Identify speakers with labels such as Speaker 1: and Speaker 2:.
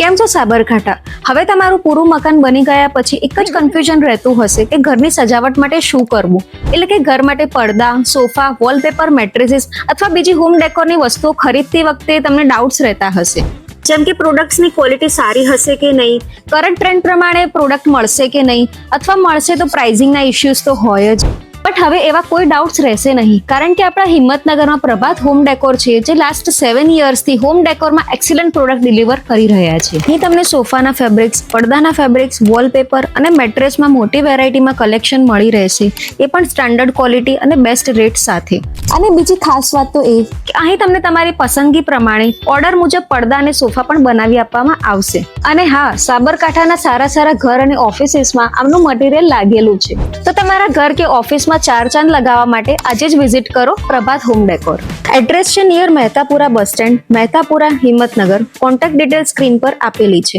Speaker 1: કેમ છો સાબરકાંઠા? હવે તમારું પૂરું મકાન બની ગયા પછી એક જ કન્ફ્યુઝન રહેતું હશે કે ઘરની સજાવટ માટે શું કરવું, એટલે કે ઘર માટે પડદા, સોફા, વોલપેપર, મેટ્રેસીસ અથવા બીજી હોમ ડેકોરની વસ્તુઓ ખરીદતી વખતે તમને ડાઉટ્સ રહેતા હશે. જેમ કે પ્રોડક્ટ્સની ક્વોલિટી સારી હશે કે નહીં, કરંટ ટ્રેન્ડ પ્રમાણે પ્રોડક્ટ મળશે કે નહીં, અથવા મળશે તો પ્રાઇઝિંગના ઇશ્યુઝ તો હોય જ. બટ હવે એવા કોઈ ડાઉટ્સ રહેશે નહીં, કારણ કે આપણા હિંમતનગરમાં પ્રભાત હોમ ડેકોર છે, જે લાસ્ટ 7 yearsથી હોમ ડેકોરમાં એક્સિલન્ટ પ્રોડક્ટ ડિલિવર કરી રહ્યા છે. અહીં તમને સોફાના ફેબ્રિક્સ, પડદાના ફેબ્રિક્સ, વોલપેપર અને મેટ્રેસમાં મોટી વેરાયટીમાં કલેક્શન મળી રહેશે, એ પણ સ્ટાન્ડર્ડ ક્વોલિટી અને બેસ્ટ રેટ સાથે. અને બીજી ખાસ વાત તો એ કે અહીં તમને તમારી પસંદગી પ્રમાણે ઓર્ડર મુજબ પડદા અને સોફા પણ બનાવી આપવામાં આવશે. અને હા, સાબરકાંઠાના સારા ઘર અને ઓફિસીસમાં આમનું મટીરિયલ લાગેલું છે. તો તમારા ઘર કે ઓફિસમાં 4 ચાંદ લગાવવા માટે આજે જ વિઝિટ કરો પ્રભાત હોમ ડેકોર. એડ્રેસ છે near Mehtapura bus stand, Mehtapura, Himmatnagar. Contact detail screen પર આપેલી છે.